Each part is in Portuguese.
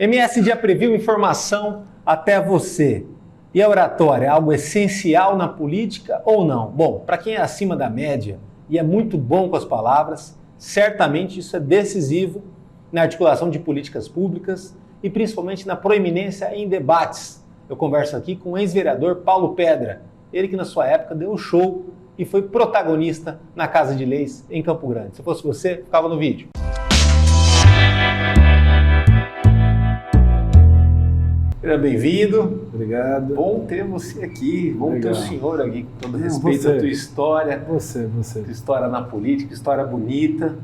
MS Dia Preview, informação até você. E a oratória é algo essencial na política ou não? Bom, para quem é acima da média e é muito bom com as palavras, certamente isso é decisivo na articulação de políticas públicas e principalmente na proeminência em debates. Eu converso aqui com o ex-vereador Paulo Pedra, ele que na sua época deu um show e foi protagonista na Casa de Leis em Campo Grande. Se fosse você, ficava no vídeo. Seja bem-vindo. Obrigado. Bom ter você aqui, bom Legal. ter o senhor aqui, com todo respeito à tua história. Você. Tua história na política, história bonita,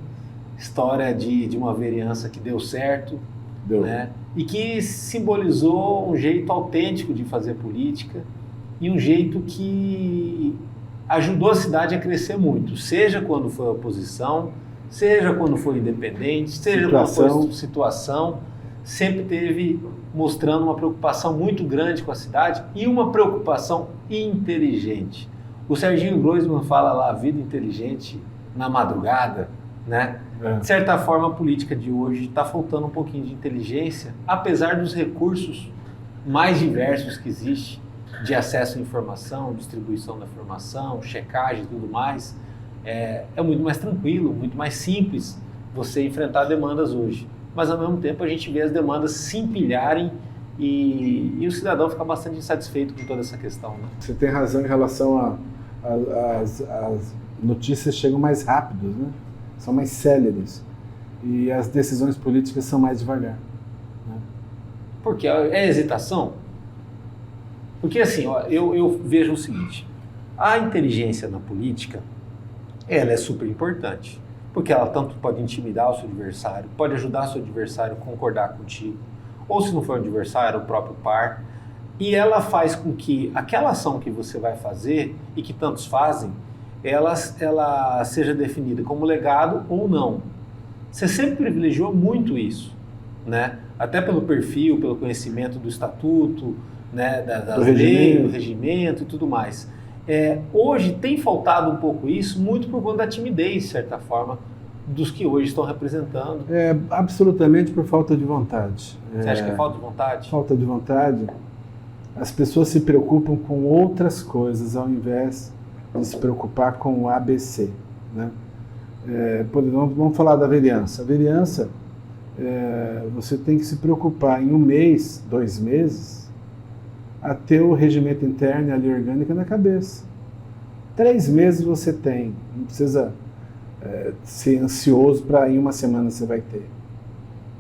história de uma vereança que deu certo, Deu. né? E que simbolizou um jeito autêntico de fazer política e um jeito que ajudou a cidade a crescer muito, seja quando foi oposição, seja quando foi independente, seja quando foi situação, sempre teve mostrando uma preocupação muito grande com a cidade e uma preocupação inteligente. O Serginho Groisman fala lá, vida inteligente na madrugada, né? De certa forma, a política de hoje está faltando um pouquinho de inteligência, apesar dos recursos mais diversos que existem, de acesso à informação, distribuição da informação, checagem e tudo mais. É muito mais tranquilo, muito mais simples você enfrentar demandas hoje. Mas, ao mesmo tempo, a gente vê as demandas se empilharem e o cidadão fica bastante insatisfeito com toda essa questão, né? Você tem razão em relação as notícias chegam mais rápidas, né? São mais céleres. E as decisões políticas são mais devagar. Né? Porque é hesitação? Porque, assim, ó, eu vejo o seguinte, a inteligência na política, ela é super importante. Porque ela tanto pode intimidar o seu adversário, pode ajudar o seu adversário a concordar contigo, ou se não for o adversário, o próprio par. E ela faz com que aquela ação que você vai fazer, e que tantos fazem, ela seja definida como legado ou não. Você sempre privilegiou muito isso, né? Até pelo perfil, pelo conhecimento do estatuto, né? das leis, do regimento e tudo mais. Hoje tem faltado um pouco isso, muito por conta da timidez, de certa forma, dos que hoje estão representando. Absolutamente por falta de vontade. Você acha que é falta de vontade? Falta de vontade. As pessoas se preocupam com outras coisas ao invés de se preocupar com o ABC. Né? Vamos falar da vereança. A vereança, você tem que se preocupar em 1 mês, 2 meses, a ter o regimento interno e a lei orgânica na cabeça. 3 meses você tem, não precisa ser ansioso para em 1 semana você vai ter.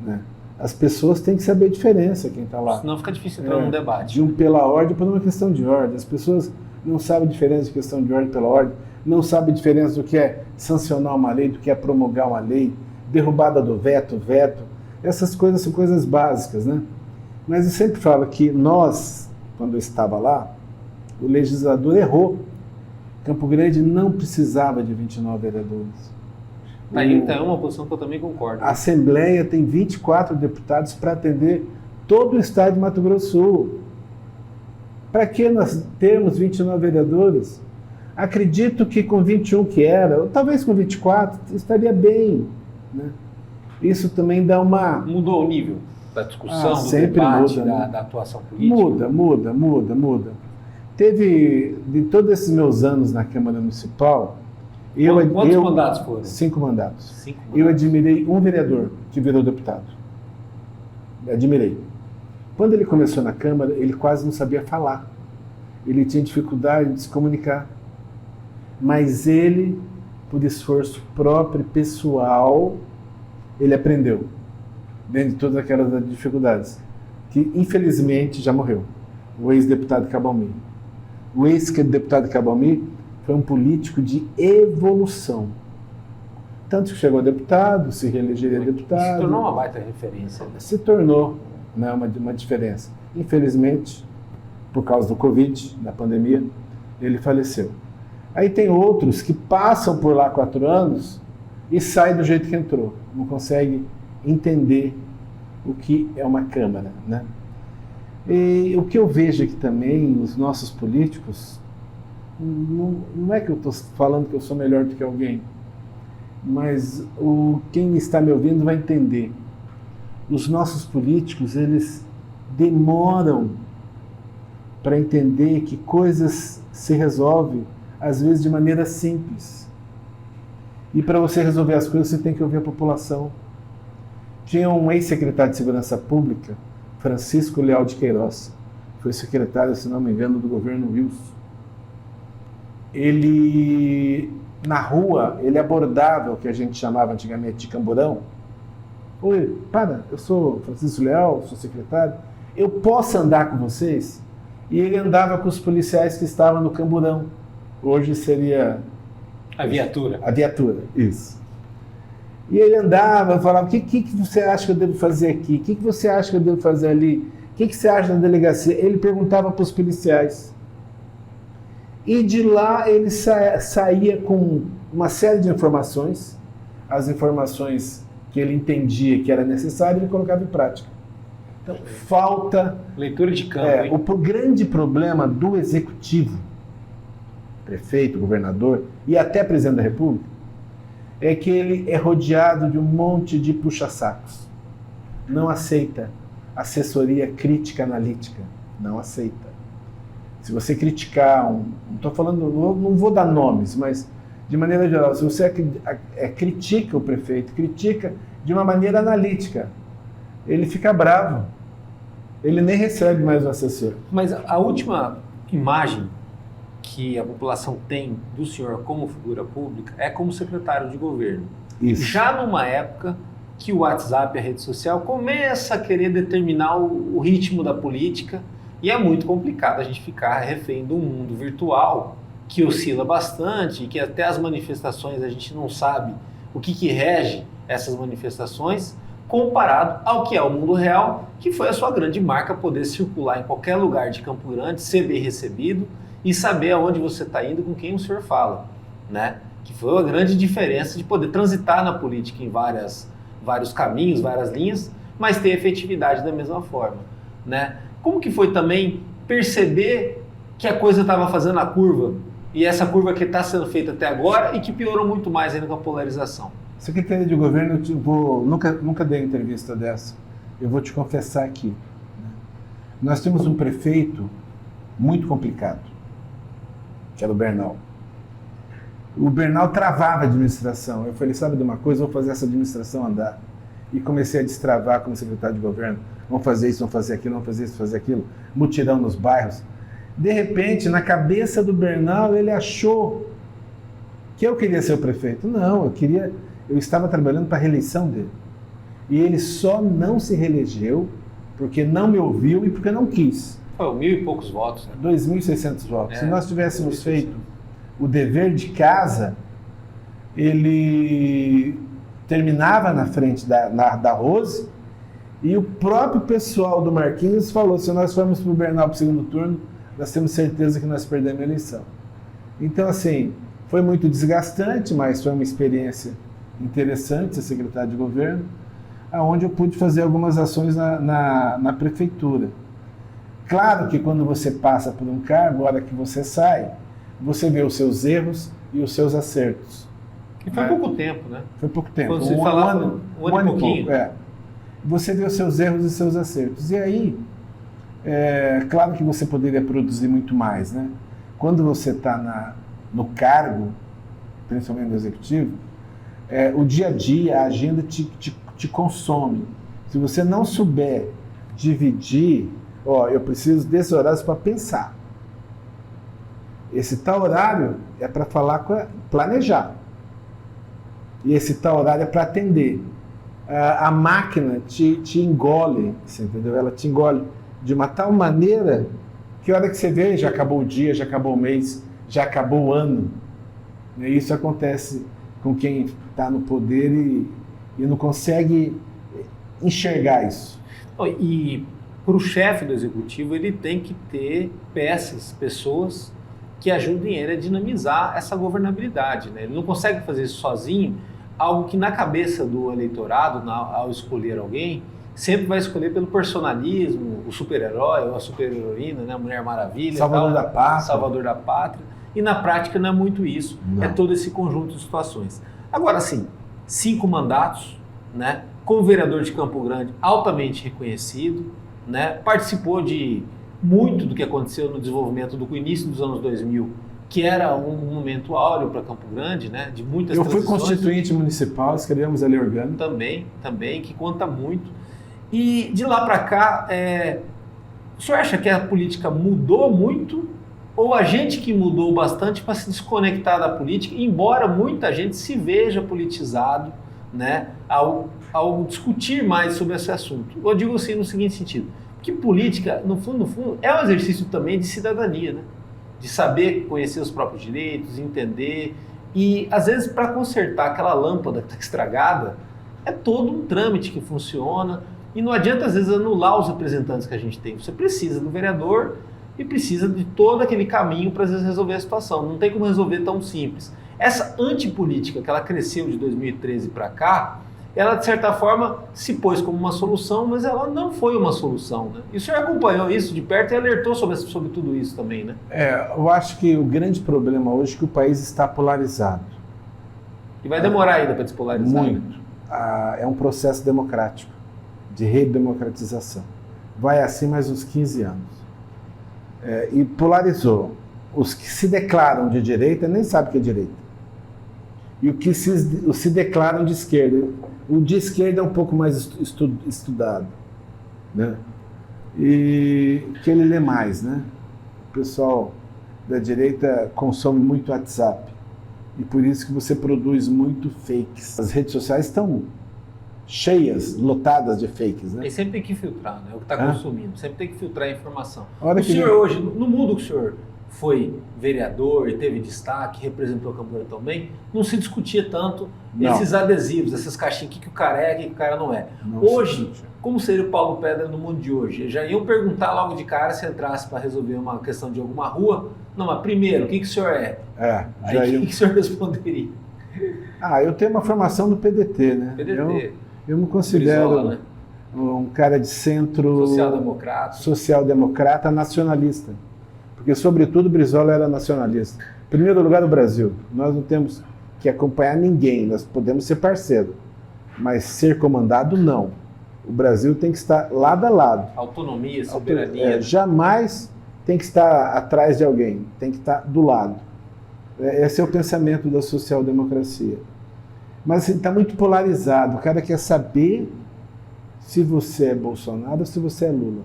Né? As pessoas têm que saber a diferença, quem está lá. Senão fica difícil entrar num debate. De um pela ordem para uma questão de ordem. As pessoas não sabem a diferença de questão de ordem pela ordem, não sabem a diferença do que é sancionar uma lei, do que é promulgar uma lei, derrubada do veto. Essas coisas são coisas básicas, né? Mas eu sempre falo que nós, quando eu estava lá, o legislador errou. Campo Grande não precisava de 29 vereadores. Então é uma posição que eu também concordo. A Assembleia tem 24 deputados para atender todo o estado de Mato Grosso do Sul. Para que nós termos 29 vereadores? Acredito que com 21 que era, ou talvez com 24, estaria bem. Né? Isso também dá uma... Mudou o nível da discussão, do debate, muda, né? da atuação política? Muda. Teve, de todos esses meus anos na Câmara Municipal... Quantos mandatos foram? 5 mandatos. Eu admirei um vereador que virou deputado. Admirei. Quando ele começou na Câmara, ele quase não sabia falar. Ele tinha dificuldade de se comunicar. Mas ele, por esforço próprio e pessoal, ele aprendeu. Dentro de todas aquelas dificuldades. Que, infelizmente, já morreu. O ex-deputado Cabalmi. O ex-deputado Cabalmi foi um político de evolução. Tanto que chegou a deputado, se reelegeria deputado. Se tornou uma baita referência. Se tornou, né, uma diferença. Infelizmente, por causa do Covid, da pandemia, ele faleceu. Aí tem outros que passam por lá 4 anos e saem do jeito que entrou. Não conseguem entender o que é uma Câmara. Né? E o que eu vejo aqui também, os nossos políticos, não é que eu estou falando que eu sou melhor do que alguém, mas quem está me ouvindo vai entender. os nossos políticos, eles demoram para entender que coisas se resolvem, às vezes, de maneira simples. E para você resolver as coisas, você tem que ouvir a população. Tinha um ex-secretário de Segurança Pública, Francisco Leal de Queiroz, foi secretário, se não me engano, do governo Wilson. Ele, na rua, ele abordava o que a gente chamava antigamente de camburão. Oi, eu sou Francisco Leal, sou secretário, eu posso andar com vocês? E ele andava com os policiais que estavam no camburão. Hoje seria... A viatura. A viatura, isso. E ele andava, falava, o que você acha que eu devo fazer aqui? O que você acha que eu devo fazer ali? O que você acha da delegacia? Ele perguntava para os policiais. E de lá ele saía com uma série de informações, as informações que ele entendia que era necessário, ele colocava em prática. Então, falta... Leitura de campo, o grande problema do executivo, prefeito, governador e até presidente da República, é que ele é rodeado de um monte de puxa-sacos. Não aceita assessoria crítica analítica. Não aceita. Se você criticar, não estou falando, não vou dar nomes, mas de maneira geral, se você critica o prefeito, critica de uma maneira analítica, ele fica bravo. Ele nem recebe mais o assessor. Mas a última imagem que a população tem do senhor como figura pública é como secretário de governo. Isso. Já numa época que o WhatsApp, a rede social, começa a querer determinar o ritmo da política e é muito complicado a gente ficar refém de um mundo virtual que oscila bastante e que até as manifestações a gente não sabe o que rege essas manifestações comparado ao que é o mundo real, que foi a sua grande marca, poder circular em qualquer lugar de Campo Grande, ser bem recebido e saber aonde você está indo, com quem o senhor fala, né? Que foi a grande diferença de poder transitar na política em vários caminhos, várias linhas, mas ter efetividade da mesma forma, né? Como que foi também perceber que a coisa estava fazendo a curva, e essa curva que está sendo feita até agora e que piorou muito mais ainda com a polarização? Secretaria de Governo, nunca dei entrevista dessa, eu vou te confessar aqui. Né? Nós temos um prefeito muito complicado, que era o Bernal. O Bernal travava a administração. Eu falei, sabe de uma coisa, eu vou fazer essa administração andar. E comecei a destravar como secretário de governo. Vamos fazer isso, vamos fazer aquilo, vamos fazer isso, fazer aquilo. Mutirão nos bairros. De repente, na cabeça do Bernal, ele achou que eu queria ser o prefeito. Não, eu estava trabalhando para a reeleição dele. E ele só não se reelegeu porque não me ouviu e porque não quis. Foi 1.000 e poucos votos. Né? 2.600 votos. Se nós tivéssemos feito o dever de casa, ele terminava na frente da Rose e o próprio pessoal do Marquinhos falou, se nós formos para o Bernal para o segundo turno, nós temos certeza que nós perdemos a eleição. Então, assim, foi muito desgastante, mas foi uma experiência interessante ser secretário de governo, onde eu pude fazer algumas ações na prefeitura. Claro que quando você passa por um cargo, a hora que você sai, você vê os seus erros e os seus acertos. E foi pouco tempo, né? Foi pouco tempo. Quando você falava um ano e pouquinho. Você vê os seus erros e os seus acertos. E aí, claro que você poderia produzir muito mais, né? Quando você está no cargo, principalmente no executivo, o dia a dia, a agenda te consome. Se você não souber dividir, eu preciso desse horário para pensar. Esse tal horário é para planejar. E esse tal horário é para atender. A máquina te engole, você entendeu? Ela te engole de uma tal maneira que a hora que você vê, já acabou o dia, já acabou o mês, já acabou o ano. E isso acontece com quem está no poder e não consegue enxergar isso. E para o chefe do executivo, ele tem que ter pessoas que ajudem ele a dinamizar essa governabilidade, né? Ele não consegue fazer isso sozinho, algo que na cabeça do eleitorado, ao escolher alguém, sempre vai escolher pelo personalismo, o super-herói ou a super-heroína, né? A Mulher Maravilha, Salvador da Pátria. Salvador da Pátria. E na prática não é muito isso, não. É todo esse conjunto de situações. Agora sim, 5 mandatos, né? como vereador de Campo Grande, altamente reconhecido, né? Participou de muito do que aconteceu no desenvolvimento do início dos anos 2000, que era um momento áureo para Campo Grande, né? De muitas transições. Eu fui constituinte municipal, escrevemos a lei orgânica. Também, que conta muito. E de lá para cá, o senhor acha que a política mudou muito ou a gente que mudou bastante para se desconectar da política, embora muita gente se veja politizado, né, ao discutir mais sobre esse assunto? Eu digo assim no seguinte sentido, que política, no fundo, é um exercício também de cidadania, né? De saber conhecer os próprios direitos, entender, e às vezes para consertar aquela lâmpada que está estragada, é todo um trâmite que funciona, e não adianta às vezes anular os representantes que a gente tem. Você precisa do vereador e precisa de todo aquele caminho para às vezes resolver a situação. Não tem como resolver tão simples. Essa antipolítica que ela cresceu de 2013 para cá, ela de certa forma se pôs como uma solução, mas ela não foi uma solução, né? E o senhor acompanhou isso de perto e alertou sobre tudo isso também, né? Eu acho que o grande problema hoje é que o país está polarizado. E vai demorar ainda para despolarizar? Muito. É um processo democrático, de redemocratização. Vai assim mais uns 15 anos. E polarizou. Os que se declaram de direita nem sabem o que é direita. E o que se declaram de esquerda. O de esquerda é um pouco mais estudado, né? E que ele lê mais, né? O pessoal da direita consome muito WhatsApp. E por isso que você produz muito fakes. As redes sociais estão cheias, lotadas de fakes, né? E sempre tem que filtrar, né? O que está consumindo. Sempre tem que filtrar a informação. O senhor hoje, no mundo que o senhor foi vereador e teve destaque, representou a Campo Grande também, não se discutia tanto esses adesivos, essas caixinhas, o que o cara é, o que o cara não é. Hoje, como seria o Paulo Pedra no mundo de hoje? Já iam perguntar logo de cara se entrasse para resolver uma questão de alguma rua. Não, mas primeiro, o que o senhor é? Aí o que o senhor responderia? Eu tenho uma formação do PDT, né? Eu me considero Brizola, né? Um cara de centro... Social-democrata nacionalista. Porque, sobretudo, Brizola era nacionalista. Em primeiro lugar, no Brasil. Nós não temos que acompanhar ninguém, nós podemos ser parceiro. Mas ser comandado, não. O Brasil tem que estar lado a lado. Autonomia, soberania. Jamais tem que estar atrás de alguém, tem que estar do lado. Esse é o pensamento da social-democracia. Mas está muito polarizado. O cara quer saber se você é Bolsonaro ou se você é Lula.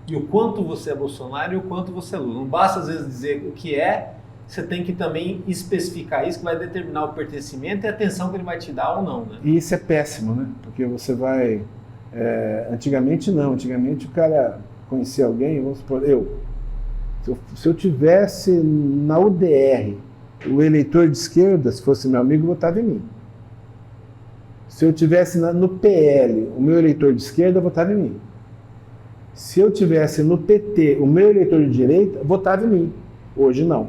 E o quanto você é Bolsonaro e o quanto você é Lula. Não basta, às vezes, dizer o que é, você tem que também especificar isso, que vai determinar o pertencimento e a atenção que ele vai te dar ou não, né? E isso é péssimo, né? Porque você vai... antigamente não. Antigamente o cara conhecia alguém, vamos supor, se eu tivesse na UDR o eleitor de esquerda, se fosse meu amigo, votava em mim. Se eu tivesse no PL o meu eleitor de esquerda, votava em mim. Se eu tivesse no PT o meu eleitor de direita, votava em mim. Hoje não.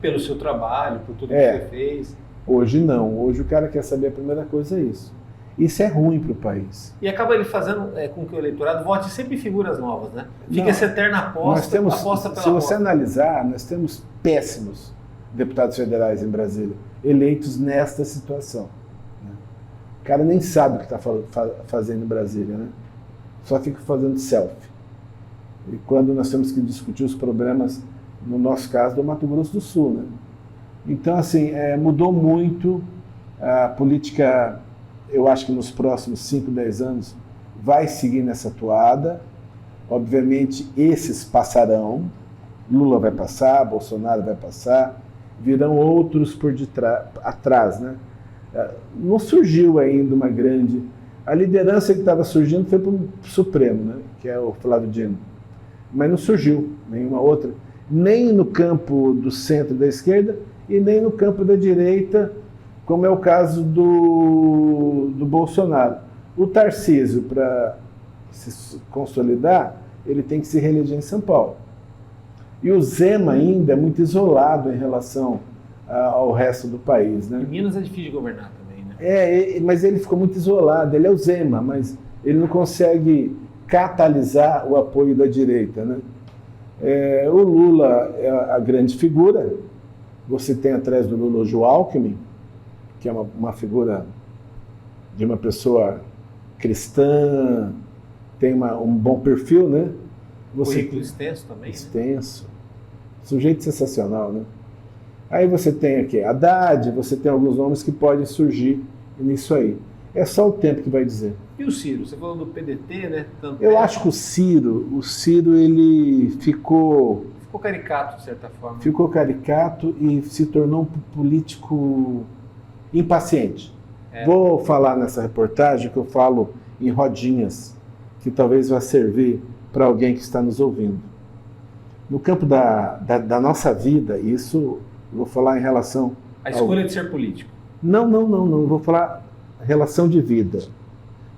Pelo seu trabalho, por tudo que você fez. Hoje não. Hoje o cara quer saber, a primeira coisa é isso. Isso é ruim para o país. E acaba ele fazendo com que o eleitorado vote sempre em figuras novas, né? Fica essa eterna aposta, aposta pela Se você analisar, nós temos péssimos deputados federais em Brasília, eleitos nesta situação. Né? O cara nem sabe o que está fazendo em Brasília, né? Só fica fazendo selfie. E quando nós temos que discutir os problemas, no nosso caso, do Mato Grosso do Sul, né? Então, assim, mudou muito a política. Eu acho que nos próximos 5, 10 anos vai seguir nessa toada. Obviamente, esses passarão. Lula vai passar, Bolsonaro vai passar, virão outros atrás, né? Não surgiu ainda uma grande... A liderança que estava surgindo foi para o Supremo, né? Que é o Flávio Dino. Mas não surgiu nenhuma outra, nem no campo do centro da esquerda e nem no campo da direita, como é o caso do Bolsonaro. O Tarcísio, para se consolidar, ele tem que se reeleger em São Paulo. E o Zema ainda é muito isolado em relação ao resto do país, né? Em Minas é difícil de governar também, né? Mas ele ficou muito isolado. Ele é o Zema, mas ele não consegue catalisar o apoio da direita, né? O Lula é a grande figura. Você tem atrás do Lula o João Alckmin, que é uma figura de uma pessoa cristã, tem um bom perfil, né? Currículo extenso também. Extenso. Né? Sujeito sensacional, né? Aí você tem aqui Haddad, você tem alguns nomes que podem surgir nisso aí. É só o tempo que vai dizer. E o Ciro? Você falou do PDT, né? Eu acho que o Ciro ele ficou caricato, de certa forma. Ficou caricato e se tornou um político impaciente. Vou falar nessa reportagem que eu falo em rodinhas, que talvez vá servir para alguém que está nos ouvindo. No campo da nossa vida, isso vou falar em relação... A escolha de ser político. Não. Vou falar relação de vida.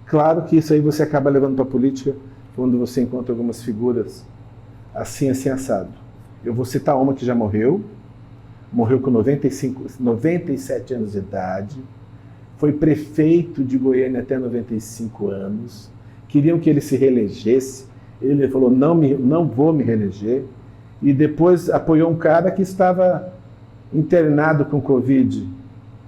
Claro que isso aí você acaba levando para a política quando você encontra algumas figuras assim assado. Eu vou citar uma que já morreu com 97 anos de idade, foi prefeito de Goiânia até 95 anos, queriam que ele se reelegesse, ele falou, não vou me reeleger, e depois apoiou um cara que estava internado com Covid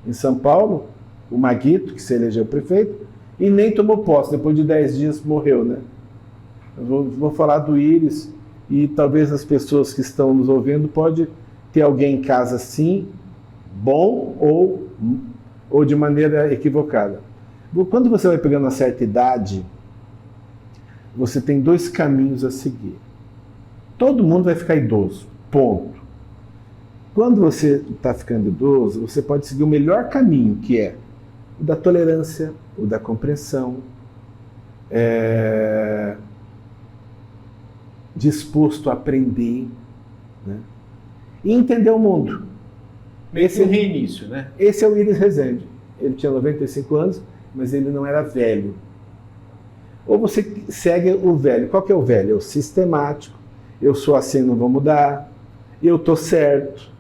em São Paulo, o Maguito, que se elegeu prefeito, e nem tomou posse, depois de 10 dias morreu, né? Eu vou falar do Íris, e talvez as pessoas que estão nos ouvindo pode ter alguém em casa assim, bom ou de maneira equivocada. Quando você vai pegando uma certa idade, você tem 2 caminhos a seguir. Todo mundo vai ficar idoso, ponto. Quando você está ficando idoso, você pode seguir o melhor caminho, que é o da tolerância, o da compreensão, disposto a aprender, né? E entender o mundo. Esse é o reinício, né? Esse é o Íris Rezende. Ele tinha 95 anos, mas ele não era velho. Ou você segue o velho. Qual que é o velho? É o sistemático. Eu sou assim, não vou mudar. Eu estou certo.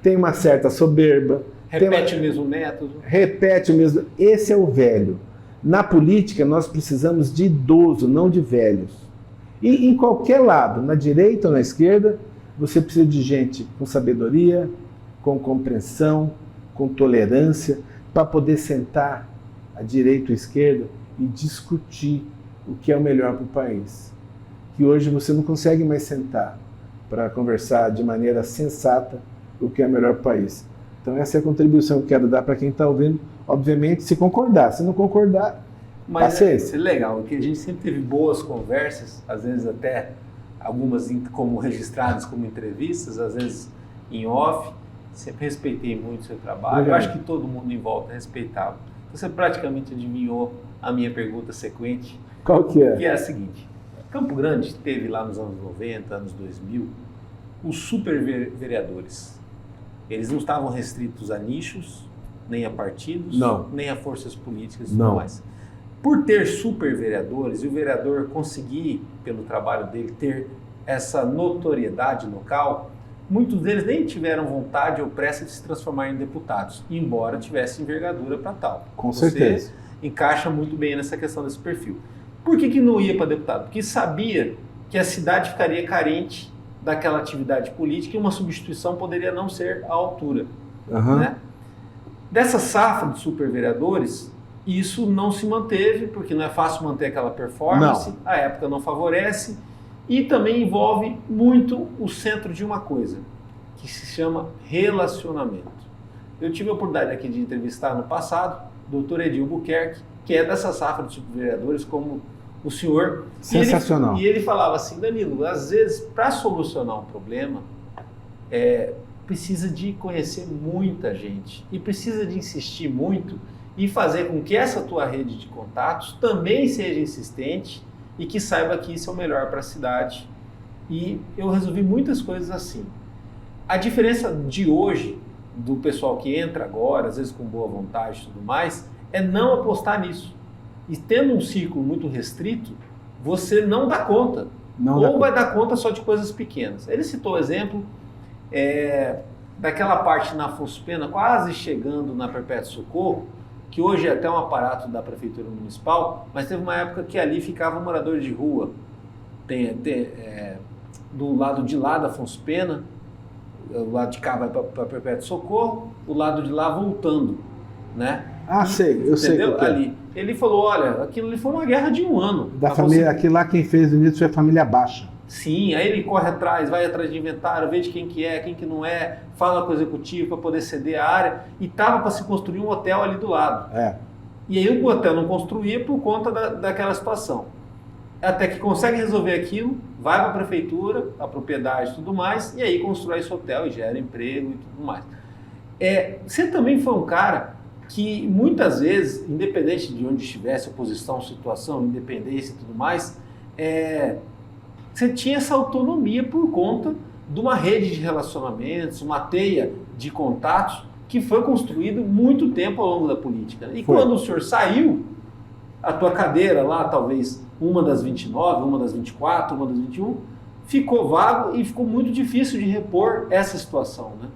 Tem uma certa soberba. Repete o mesmo método. Repete o mesmo. Esse é o velho. Na política, nós precisamos de idoso, não de velhos. E em qualquer lado, na direita ou na esquerda, você precisa de gente com sabedoria, com compreensão, com tolerância, para poder sentar à direita ou à esquerda e discutir o que é o melhor para o país. Que hoje você não consegue mais sentar para conversar de maneira sensata o que é melhor para o país. Então essa é a contribuição que eu quero dar para quem está ouvindo, obviamente, se concordar. Se não concordar, paciência. É legal, que a gente sempre teve boas conversas, às vezes até algumas como registradas como entrevistas, às vezes em off. Sempre respeitei muito o seu trabalho. Eu acho que todo mundo em volta respeitava. Você praticamente adivinhou a minha pergunta sequente. Qual que é? Que é a seguinte. Campo Grande teve lá nos anos 90, anos 2000, os super vereadores. Eles não estavam restritos a nichos, nem a partidos, nem a forças políticas e tudo mais. Por ter super vereadores e o vereador conseguir, pelo trabalho dele, ter essa notoriedade local, muitos deles nem tiveram vontade ou pressa de se transformar em deputados, embora tivessem envergadura para tal. Com certeza. Você encaixa muito bem nessa questão desse perfil. Por que não ia para deputado? Porque sabia que a cidade ficaria carente daquela atividade política e uma substituição poderia não ser à altura. Né? Dessa safra de supervereadores, isso não se manteve, porque não é fácil manter aquela performance, a época não favorece, e também envolve muito o centro de uma coisa, que se chama relacionamento. Eu tive a oportunidade aqui de entrevistar no passado o Dr. Edil Buquerque, que é dessa safra de supervereadores, como o senhor. Sensacional. E ele falava assim, Danilo, às vezes, para solucionar um problema, precisa de conhecer muita gente e precisa de insistir muito e fazer com que essa tua rede de contatos também seja insistente e que saiba que isso é o melhor para a cidade. E eu resolvi muitas coisas assim. A diferença de hoje, do pessoal que entra agora, às vezes com boa vontade e tudo mais, é não apostar nisso. E tendo um círculo muito restrito, você não dá conta. Vai dar conta só de coisas pequenas. Ele citou o exemplo daquela parte na Afonso Pena, quase chegando na Perpétuo Socorro, que hoje é até um aparato da Prefeitura Municipal, mas teve uma época que ali ficava um morador de rua. Do lado de lá da Afonso Pena, o lado de cá vai para Perpétuo Socorro, o lado de lá voltando, né? Sei, eu sei. Ali. Ele falou, olha, aquilo ali foi uma guerra de 1 ano. Da família, aquilo lá quem fez o início foi a família Baixa. Sim, aí ele corre atrás, vai atrás de inventário, vê de quem que é, quem que não é, fala com o executivo para poder ceder a área, e tava para se construir um hotel ali do lado. E aí o hotel não construía por conta daquela situação. Até que consegue resolver aquilo, vai para a prefeitura, a propriedade e tudo mais, e aí constrói esse hotel e gera emprego e tudo mais. Você também foi um cara que muitas vezes, independente de onde estivesse, oposição, situação, independência e tudo mais, você tinha essa autonomia por conta de uma rede de relacionamentos, uma teia de contatos que foi construído muito tempo ao longo da política. E quando o senhor saiu, a tua cadeira lá, talvez uma das 29, uma das 24, uma das 21, ficou vago e ficou muito difícil de repor essa situação, né?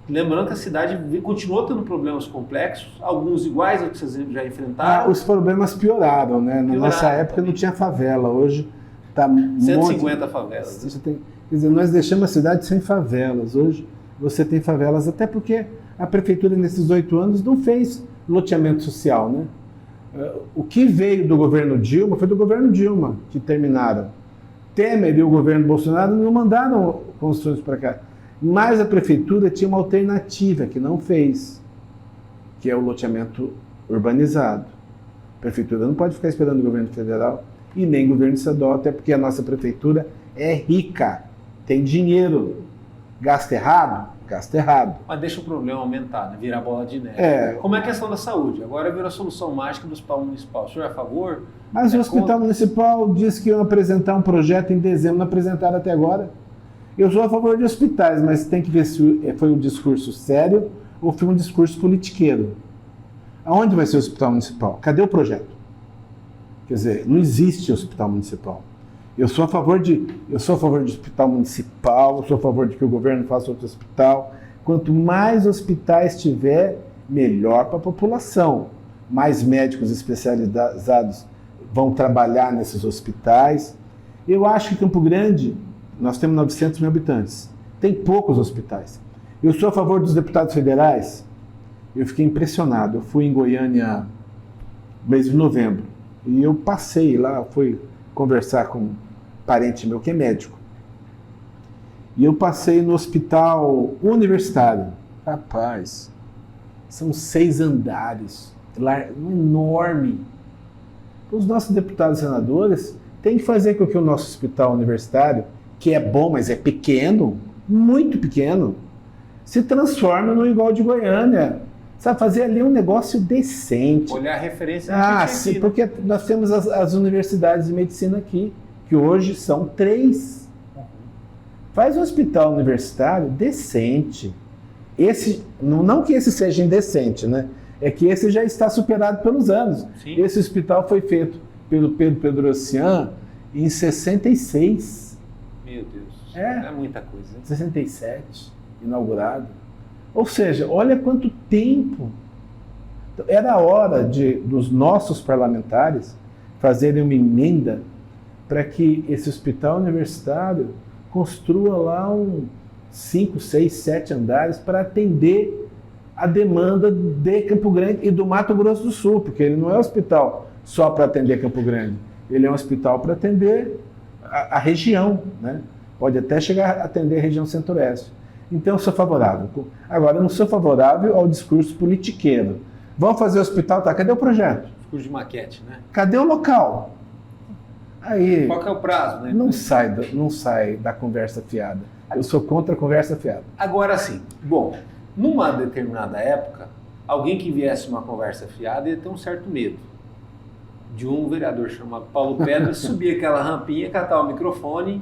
Lembrando que a cidade continuou tendo problemas complexos, alguns iguais ao que vocês já enfrentaram. Os problemas pioraram, né? Na nossa época não tinha favela, hoje está 150 favelas. Quer dizer, nós deixamos a cidade sem favelas. Hoje você tem favelas, até porque a prefeitura nesses 8 anos não fez loteamento social, né? O que veio do governo Dilma foi do governo Dilma que terminaram. Temer e o governo Bolsonaro não mandaram construções para cá. Mas a prefeitura tinha uma alternativa que não fez, que é o loteamento urbanizado. A prefeitura não pode ficar esperando o governo federal e nem o governo estadual, até porque a nossa prefeitura é rica, tem dinheiro. Gasta errado? Gasta errado. Mas deixa o problema aumentar, né? Virar bola de neve. Como é a questão da saúde? Agora virou a solução mágica do hospital municipal. O senhor é a favor? Mas o hospital municipal disse que iam apresentar um projeto em dezembro, não apresentaram até agora. Eu sou a favor de hospitais, mas tem que ver se foi um discurso sério ou foi um discurso politiqueiro. Aonde vai ser o hospital municipal? Cadê o projeto? Quer dizer, não existe hospital municipal. Eu sou a favor de hospital municipal, eu sou a favor de que o governo faça outro hospital. Quanto mais hospitais tiver, melhor para a população. Mais médicos especializados vão trabalhar nesses hospitais. Eu acho que Campo Grande, nós temos 900 mil habitantes, tem poucos hospitais. Eu sou a favor dos deputados federais. Eu fiquei impressionado. Eu fui em Goiânia no mês de novembro e eu passei lá, fui conversar com um parente meu que é médico. E eu passei no hospital universitário. Rapaz, são 6 andares, enorme. Os nossos deputados e senadores têm que fazer com que o nosso hospital universitário, que é bom, mas é pequeno, muito pequeno, se transforme no igual de Goiânia. Sabe, fazer ali um negócio decente. Olhar a referência sim, porque nós temos as universidades de medicina aqui, que hoje são 3. Faz um hospital universitário decente. Esse, não que esse seja indecente, né? É que esse já está superado pelos anos. Sim. Esse hospital foi feito pelo Pedro Pedrocian em 66. Meu Deus, é muita coisa. 67, inaugurado. Ou seja, olha quanto tempo. Era hora dos nossos parlamentares fazerem uma emenda para que esse hospital universitário construa lá 5, 6, 7 andares para atender a demanda de Campo Grande e do Mato Grosso do Sul, porque ele não é um hospital só para atender Campo Grande, ele é um hospital para atender a região, né? Pode até chegar a atender a região centro-oeste. Então eu sou favorável. Agora, eu não sou favorável ao discurso politiqueiro. Vamos fazer o hospital, tá? Cadê o projeto? Discurso de maquete, né? Cadê o local? Aí, qual que é o prazo, né? Não sai da conversa fiada. Eu sou contra a conversa fiada. Agora sim, bom, numa determinada época, alguém que viesse uma conversa fiada ia ter um certo medo de um vereador chamado Paulo Pedra subir aquela rampinha, catar o microfone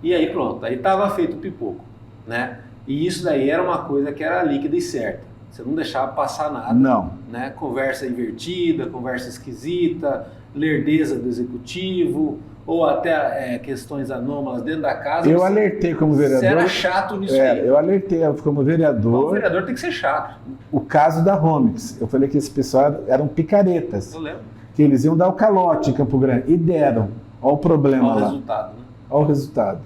e aí pronto, aí estava feito o pipoco, né? E isso daí era uma coisa que era líquida e certa. Você não deixava passar nada. Não. Né? Conversa invertida, conversa esquisita, lerdeza do executivo, ou até questões anômalas dentro da casa. Eu alertei como vereador. Você era chato nisso aí. Eu alertei como vereador. O vereador tem que ser chato. O caso da Homex. Eu falei que esse pessoal eram picaretas. Eu lembro. Que eles iam dar o calote em Campo Grande. E deram. Olha o problema lá. Olha o resultado, né? Olha o resultado.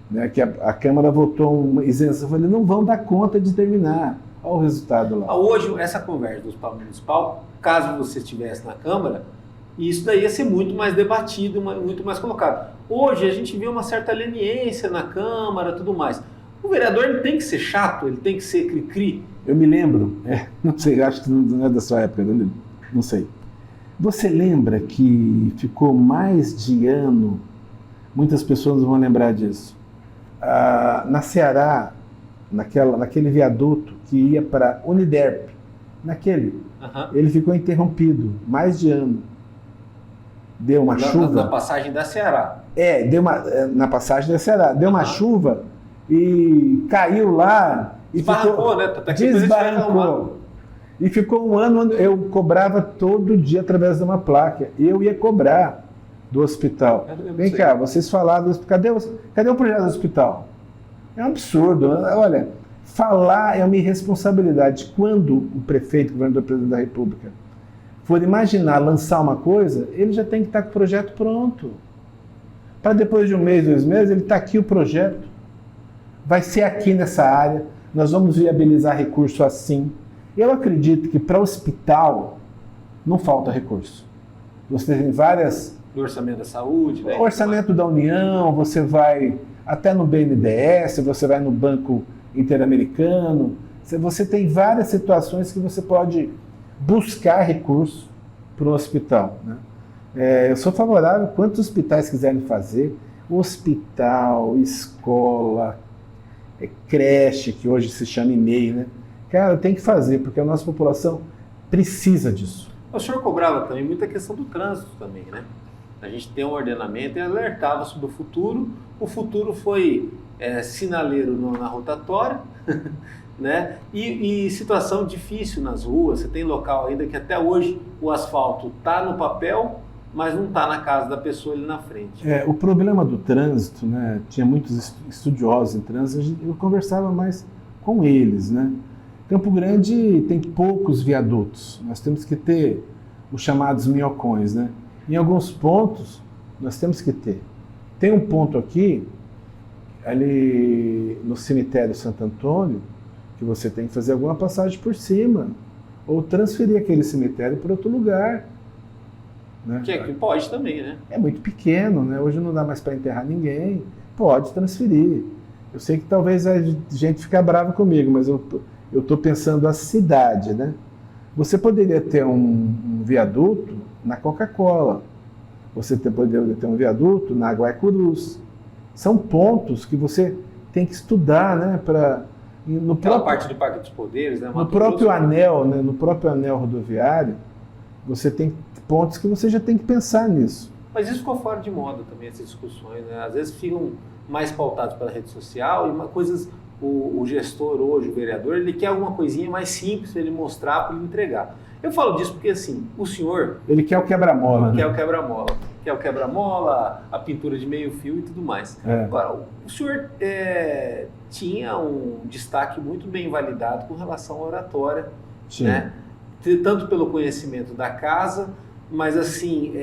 Né? Que a Câmara votou uma isenção. Eu falei, não vão dar conta de terminar. Olha o resultado lá. Hoje, essa conversa do hospital municipal caso você estivesse na Câmara, e isso daí ia ser muito mais debatido, muito mais colocado. Hoje a gente vê uma certa leniência na Câmara, tudo mais. O vereador ele tem que ser chato, ele tem que ser cri-cri. Eu me lembro, não sei, acho que não é da sua época, não sei. Você lembra que ficou mais de ano, muitas pessoas não vão lembrar disso, na Ceará, naquele viaduto que ia para Uniderp, ele ficou interrompido, mais de ano. Deu uma chuva. Na passagem da Ceará. Na passagem da Ceará. Deu uma chuva e caiu lá. Desbarrancou, né? Desbarrancou. E ficou um ano, eu cobrava todo dia através de uma placa. Eu ia cobrar do hospital. Vem cá, vocês falaram, cadê o projeto do hospital? É um absurdo. Olha, falar é uma irresponsabilidade. Quando o prefeito, o governador, o presidente da República, for imaginar lançar uma coisa, ele já tem que estar com o projeto pronto. Para depois de um mês, 2 meses, ele está aqui o projeto. Vai ser aqui nessa área, nós vamos viabilizar recurso assim. Eu acredito que para o hospital não falta recurso. Você tem várias... Do orçamento da saúde, né? Orçamento da União, você vai até no BNDES, você vai no Banco Interamericano, você tem várias situações que você pode buscar recurso para o hospital, né? Eu sou favorável, quantos hospitais quiserem fazer, hospital, escola, creche, que hoje se chama EMEI, né? Cara, tem que fazer, porque a nossa população precisa disso. O senhor cobrava também muita questão do trânsito também, né? A gente tem um ordenamento e alertava sobre o futuro. O futuro foi sinaleiro na rotatória, né? E situação difícil nas ruas. Você tem local ainda que até hoje o asfalto está no papel, mas não está na casa da pessoa ali na frente. O problema do trânsito, né? Tinha muitos estudiosos em trânsito, eu conversava mais com eles, né? Campo Grande tem poucos viadutos, nós temos que ter os chamados minhocões, né? Em alguns pontos, nós temos que ter. Tem um ponto aqui, ali no cemitério Santo Antônio, que você tem que fazer alguma passagem por cima, ou transferir aquele cemitério para outro lugar. Né? Que pode também, né? É muito pequeno, né? Hoje não dá mais para enterrar ninguém, pode transferir. Eu sei que talvez a gente fique brava comigo, mas eu estou pensando a cidade, né? Você poderia ter um viaduto na Coca-Cola, você poderia ter um viaduto na Guaicurus. São pontos que você tem que estudar, né? Parte do Parque dos Poderes, né? No próprio anel, né? No próprio anel rodoviário, você tem pontos que você já tem que pensar nisso. Mas isso ficou fora de moda também, essas discussões, né? Às vezes ficam mais pautados pela rede social e coisas... O gestor hoje, o vereador, ele quer alguma coisinha mais simples para ele mostrar, para ele entregar. Eu falo disso porque, assim, o senhor... Ele quer o quebra-mola, né? Quer o quebra-mola. Quer o quebra-mola, a pintura de meio fio e tudo mais. Agora, o senhor tinha um destaque muito bem validado com relação à oratória, né? Tanto pelo conhecimento da casa, mas, assim,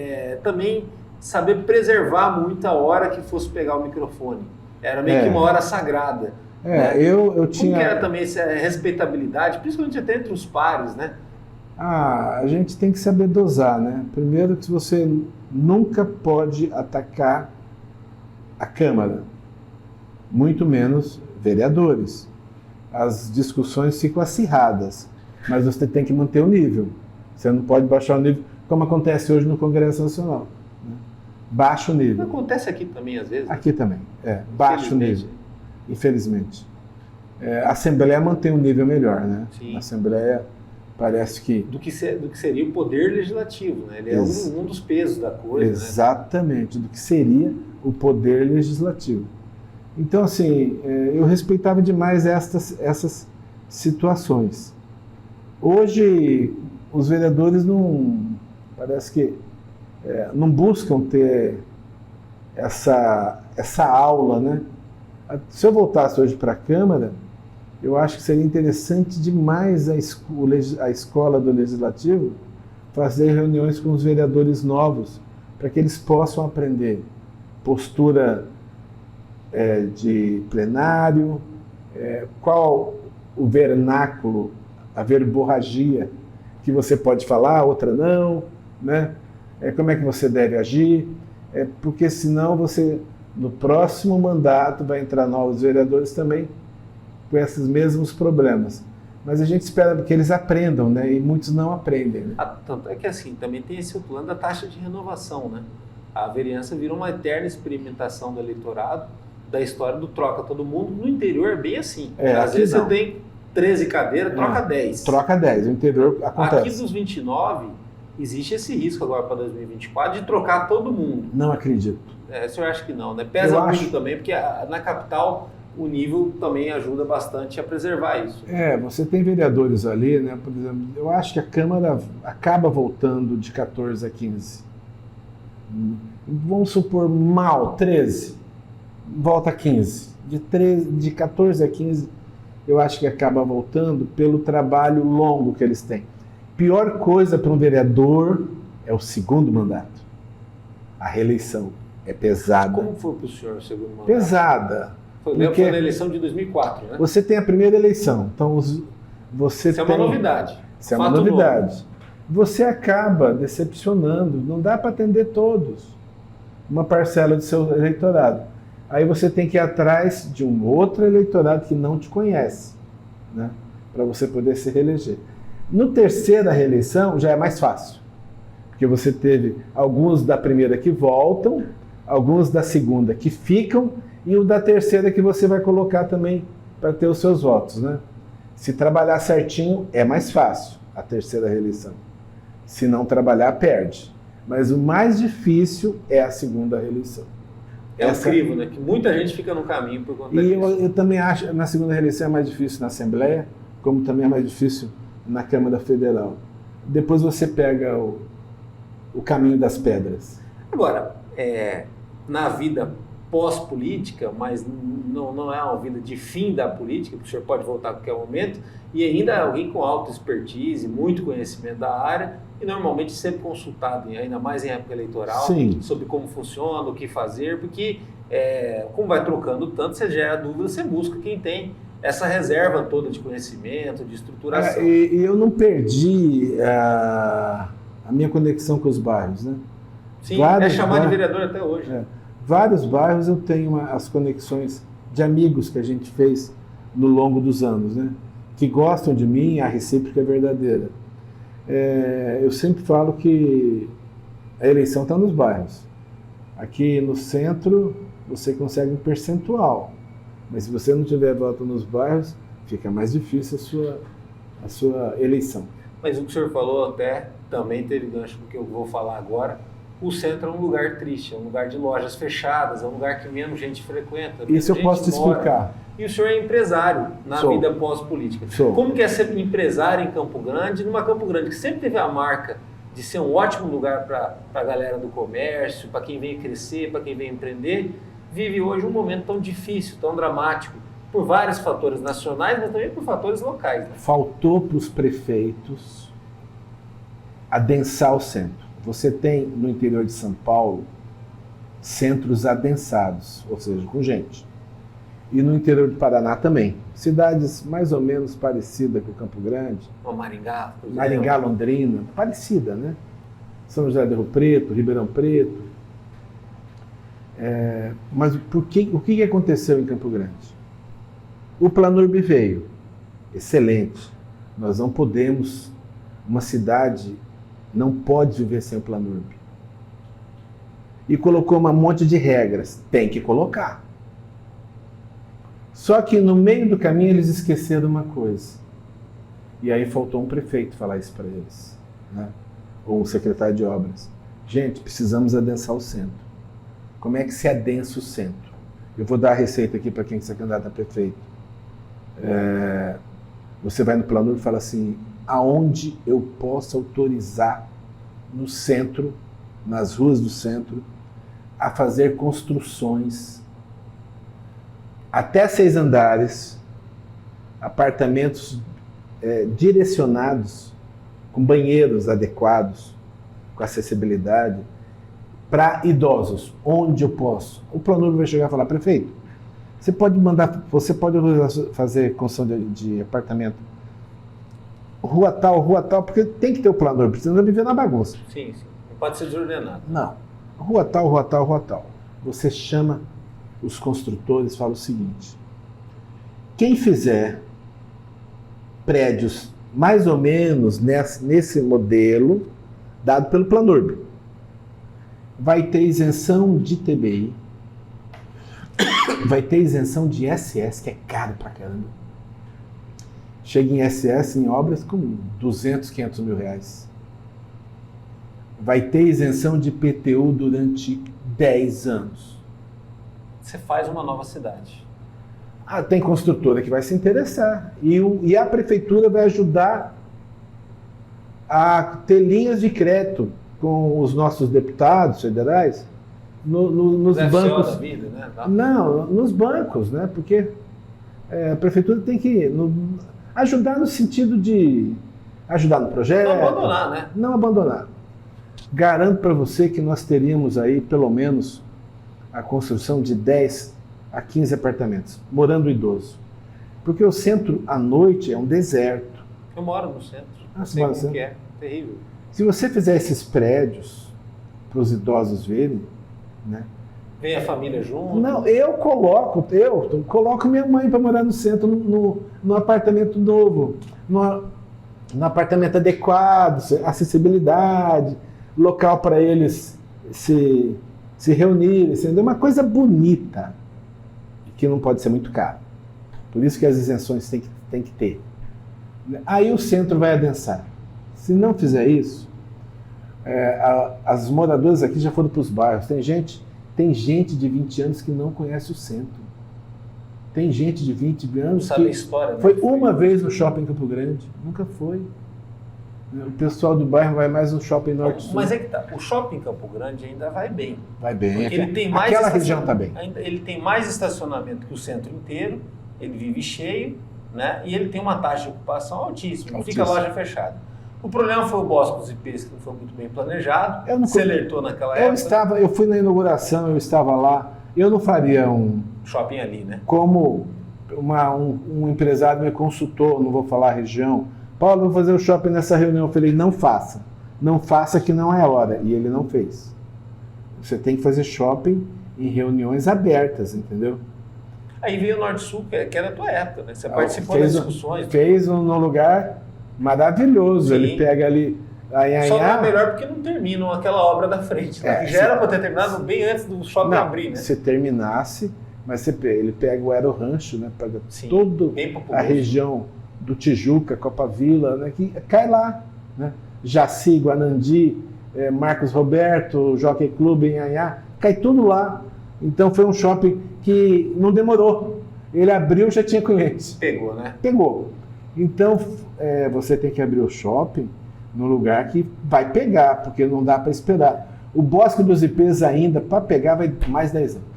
também saber preservar muito a hora que fosse pegar o microfone. Era meio que uma hora sagrada. Eu tinha... Como que era também essa respeitabilidade, principalmente até entre os pares, né? A gente tem que saber dosar, né? Primeiro que você nunca pode atacar a Câmara, muito menos vereadores. As discussões ficam acirradas, mas você tem que manter o nível. Você não pode baixar o nível, como acontece hoje no Congresso Nacional. Né? Baixa o nível. Acontece aqui também, às vezes. Aqui também, baixa o nível. Infelizmente. A Assembleia mantém um nível melhor, né? Sim. A Assembleia parece que... Do que seria o poder legislativo, né? Ele é um dos pesos da coisa, exatamente, né? Do que seria o poder legislativo. Então, assim, eu respeitava demais essas situações. Hoje, os vereadores parece que não buscam ter essa aula, né? Se eu voltasse hoje para a Câmara, eu acho que seria interessante demais a escola do Legislativo fazer reuniões com os vereadores novos, para que eles possam aprender postura de plenário, qual o vernáculo, a verborragia que você pode falar, outra não, né? Como é que você deve agir, porque senão você, no próximo mandato, vai entrar novos vereadores também com esses mesmos problemas. Mas a gente espera que eles aprendam, né? E muitos não aprendem. Né? Tanto é que assim, também tem esse plano da taxa de renovação, né? A vereança vira uma eterna experimentação do eleitorado, da história do troca todo mundo. No interior é bem assim. Às vezes não. Você tem 13 cadeiras, troca 10. Troca 10, no interior acontece. Aqui dos 29, existe esse risco agora para 2024 de trocar todo mundo. Não acredito. O senhor acha que não, né? Pesa muito também, porque na capital o nível também ajuda bastante a preservar isso. Você tem vereadores ali, né? Por exemplo, eu acho que a Câmara acaba voltando de 14 a 15. Vamos supor, 13, volta a 15. De 14 a 15, eu acho que acaba voltando pelo trabalho longo que eles têm. Pior coisa para um vereador é o segundo mandato. A reeleição é pesada. Como foi para o senhor o segundo mandato? Pesada. Foi na eleição de 2004, né? Você tem a primeira eleição, então você Isso é uma novidade. Isso é uma novidade. Você acaba decepcionando, não dá para atender todos, uma parcela do seu eleitorado. Aí você tem que ir atrás de um outro eleitorado que não te conhece, né? Para você poder se reeleger. No terceira reeleição já é mais fácil, porque você teve alguns da primeira que voltam, alguns da segunda que ficam, e o da terceira que você vai colocar também para ter os seus votos, né? Se trabalhar certinho, é mais fácil a terceira reeleição. Se não trabalhar, perde. Mas o mais difícil é a segunda reeleição. É um crivo, né? Que muita gente fica no caminho por conta disso. E eu também acho que na segunda reeleição é mais difícil na Assembleia, como também é mais difícil na Câmara Federal. Depois você pega o caminho das pedras. Agora, na vida pós-política, mas não é uma vida de fim da política, porque o senhor pode voltar a qualquer momento, e ainda é alguém com alta expertise, muito conhecimento da área, e normalmente sempre consultado, ainda mais em época eleitoral, Sim. sobre como funciona, o que fazer, porque como vai trocando tanto, você gera dúvida, você busca quem tem essa reserva toda de conhecimento, de estruturação. E eu não perdi a minha conexão com os bairros, né? Sim, é chamado de vereador até hoje. Vários bairros eu tenho as conexões de amigos que a gente fez no longo dos anos, né? Que gostam de mim, a recíproca é verdadeira. Eu sempre falo que a eleição está nos bairros. Aqui no centro você consegue um percentual, mas se você não tiver voto nos bairros, fica mais difícil a sua eleição. Mas o que o senhor falou até também teve gancho do que eu vou falar agora. O centro é um lugar triste, é um lugar de lojas fechadas, é um lugar que menos gente frequenta. Isso eu posso te explicar. E o senhor é empresário na vida pós-política. Como que é ser empresário em Campo Grande, numa Campo Grande que sempre teve a marca de ser um ótimo lugar para a galera do comércio, para quem vem crescer, para quem vem empreender, vive hoje um momento tão difícil, tão dramático, por vários fatores nacionais, mas também por fatores locais. Né? Faltou para os prefeitos adensar o centro. Você tem no interior de São Paulo centros adensados, ou seja, com gente. E no interior do Paraná também. Cidades mais ou menos parecidas com Campo Grande. Maringá, por exemplo. Maringá, Londrina, parecida, né? São José do Rio Preto, Ribeirão Preto. Mas o que aconteceu em Campo Grande? O Planurb veio, excelente. Nós não podemos, uma cidade não pode viver sem o Planurb. E colocou um monte de regras. Tem que colocar. Só que no meio do caminho eles esqueceram uma coisa. E aí faltou um prefeito falar isso para eles, né? Ou um secretário de obras. Gente, precisamos adensar o centro. Como é que se adensa o centro? Eu vou dar a receita aqui para quem se candidata a prefeito. Você vai no Planurb e fala assim, aonde eu posso autorizar no centro, nas ruas do centro, a fazer construções até 6 andares, apartamentos direcionados, com banheiros adequados, com acessibilidade, para idosos, onde eu posso. O Planurb vai chegar e falar, prefeito, você pode autorizar fazer construção de apartamento rua tal, porque tem que ter o planador, precisa viver na bagunça. Sim. Não pode ser desordenado. Não. Rua tal. Você chama os construtores, fala o seguinte: quem fizer prédios mais ou menos nesse modelo, dado pelo Planurb, vai ter isenção de TBI, vai ter isenção de SS, que é caro pra caramba. Chega em SS em obras com 200, 500 mil reais. Vai ter isenção de IPTU durante 10 anos. Você faz uma nova cidade. Tem construtora que vai se interessar. E a prefeitura vai ajudar a ter linhas de crédito com os nossos deputados federais nos bancos. Da vida, né? Não, nos bancos, né? Porque a prefeitura tem que ajudar no sentido de ajudar no projeto. Não abandonar, né? Não abandonar. Garanto para você que nós teríamos aí pelo menos a construção de 10 a 15 apartamentos, morando o idoso. Porque o centro, à noite, é um deserto. Eu moro no centro. Você mora no centro? Que é terrível. Se você fizer esses prédios para os idosos verem, né? Vem a família junto? Não, eu coloco minha mãe para morar no centro, no apartamento novo, no apartamento adequado, acessibilidade, local para eles se reunirem, entendeu? Uma coisa bonita, que não pode ser muito caro. Por isso que as isenções tem que ter. Aí o centro vai adensar. Se não fizer isso, as moradoras aqui já foram para os bairros. Tem gente de 20 anos que não conhece o centro. Tem gente de 20 anos sabe que a história, né? foi uma vez no shopping Campo Grande. Nunca foi. O pessoal do bairro vai mais no shopping Norte-Sul. Mas é que tá. O shopping Campo Grande ainda vai bem. Vai bem. Porque ele tem mais aquela região está bem. Ele tem mais estacionamento que o centro inteiro. Ele vive cheio, né? E ele tem uma taxa de ocupação altíssima. Não fica loja fechada. O problema foi o Bosque dos Ipês, que não foi muito bem planejado. Você alertou naquela época. Eu fui na inauguração, eu estava lá. Eu não faria um shopping ali, né? Como um empresário me consultou, não vou falar a região. Paulo, vou fazer o shopping nessa reunião. Eu falei, não faça. Não faça que não é hora. E ele não fez. Você tem que fazer shopping em reuniões abertas, entendeu? Aí veio o Norte-Sul, que era a tua época, né? Você participou das discussões. Fez num lugar maravilhoso. Sim. Ele pega ali a Só não é melhor porque não terminam aquela obra da frente. Né? Já era para ter terminado bem antes do shopping abrir, né? Se terminasse, mas ele pega o Aero Rancho, né? Pega toda a região do Tijuca, Copa Vila, né? Que cai lá, né? Jaci, Guanandi, Marcos Roberto, Jockey Club, Inhanhá, cai tudo lá. Então foi um shopping que não demorou. Ele abriu, já tinha clientes. Pegou, né? Pegou. Então você tem que abrir o shopping no lugar que vai pegar, porque não dá para esperar. O Bosque dos Ipês ainda, para pegar, vai mais 10 anos.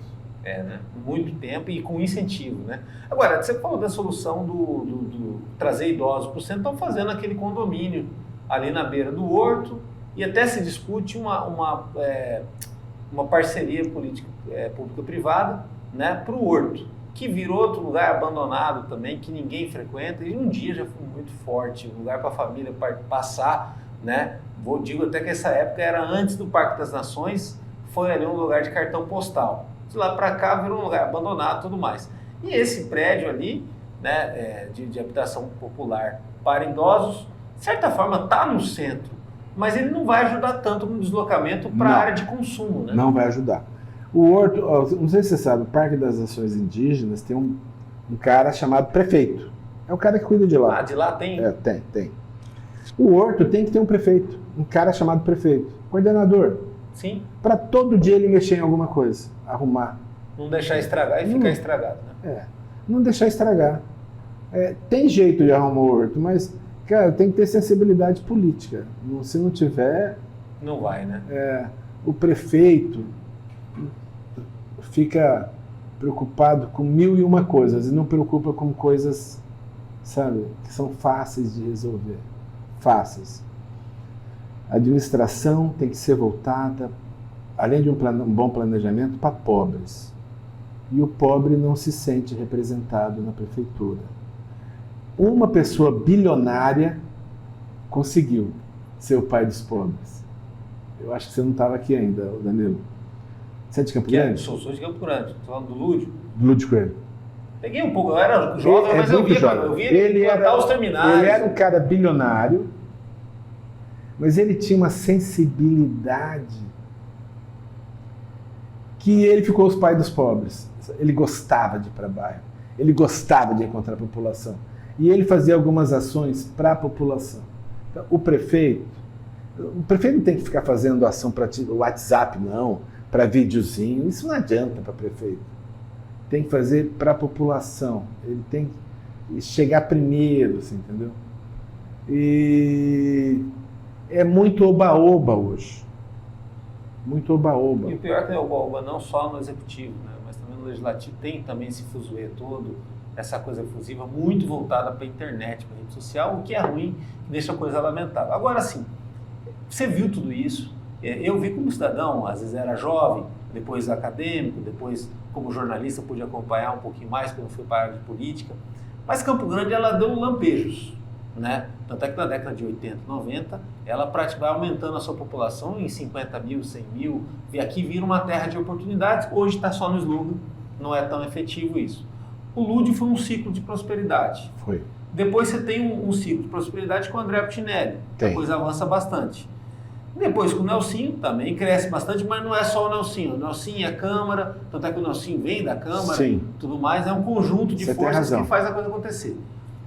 Né? Muito tempo e com incentivo, né? Agora, você falou da solução do trazer idosos para o centro, estão fazendo aquele condomínio ali na beira do Horto e até se discute uma parceria política pública-privada, né, para o Horto, que virou outro lugar abandonado também, que ninguém frequenta, e um dia já foi muito forte, um lugar para a família passar, né? Digo até que essa época era antes do Parque das Nações, foi ali um lugar de cartão postal. De lá para cá virou um lugar abandonado e tudo mais. E esse prédio ali, né, de habitação popular para idosos, de certa forma está no centro, mas ele não vai ajudar tanto no deslocamento para a área de consumo, né? Não vai ajudar. O Horto, não sei se você sabe, o Parque das Nações Indígenas tem um cara chamado prefeito. É o cara que cuida de lá. Ah, de lá tem? Tem. O Horto tem que ter um prefeito, um cara chamado prefeito, coordenador. Sim. Para todo dia ele mexer em alguma coisa, arrumar. Não deixar estragar e ficar estragado, né? Não deixar estragar. Tem jeito de arrumar o Horto, mas, cara, tem que ter sensibilidade política. Se não tiver... Não vai, né? O prefeito fica preocupado com 1001 coisas e não preocupa com coisas, sabe, que são fáceis de resolver. Fáceis. A administração tem que ser voltada, além de um bom planejamento, para pobres. E o pobre não se sente representado na prefeitura. Uma pessoa bilionária conseguiu ser o pai dos pobres. Eu acho que você não estava aqui ainda, Danilo. Você é de Campo Grande? Sou de Campo Grande. Estou falando do Lúdio. Lúdio Coelho. Peguei um pouco, eu era jovem, mas eu via ele plantar os terminais. Ele era um cara bilionário, mas ele tinha uma sensibilidade que ele ficou os pais dos pobres. Ele gostava de ir para bairro, ele gostava de encontrar a população. E ele fazia algumas ações para a população. Então, o prefeito não tem que ficar fazendo ação para o WhatsApp, não, para videozinho. Isso não adianta para prefeito. Tem que fazer para a população. Ele tem que chegar primeiro, assim, entendeu? E é muito oba-oba hoje. Muito oba-oba. E o pior é que é oba-oba não só no executivo, né, mas também no legislativo. Tem também esse fuzuê todo, essa coisa efusiva muito voltada para a internet, para a rede social, o que é ruim, que deixa a coisa lamentável. Agora sim, você viu tudo isso. Eu vi como cidadão, às vezes era jovem, depois acadêmico, depois como jornalista pude acompanhar um pouquinho mais quando fui para a área de política. Mas Campo Grande, ela deu lampejos, né? Tanto é que na década de 80, 90, ela vai aumentando a sua população em 50 mil, 100 mil, e aqui vira uma terra de oportunidades. Hoje está só no slogan, não é tão efetivo isso. O Lúdio foi um ciclo de prosperidade. Foi. Depois você tem um ciclo de prosperidade com o André Puccinelli, depois avança bastante. Depois com o Nelsinho também cresce bastante, mas não é só o Nelsinho. O Nelsinho é a Câmara, tanto é que o Nelsinho vem da Câmara e tudo mais, é um conjunto de forças que faz a coisa acontecer.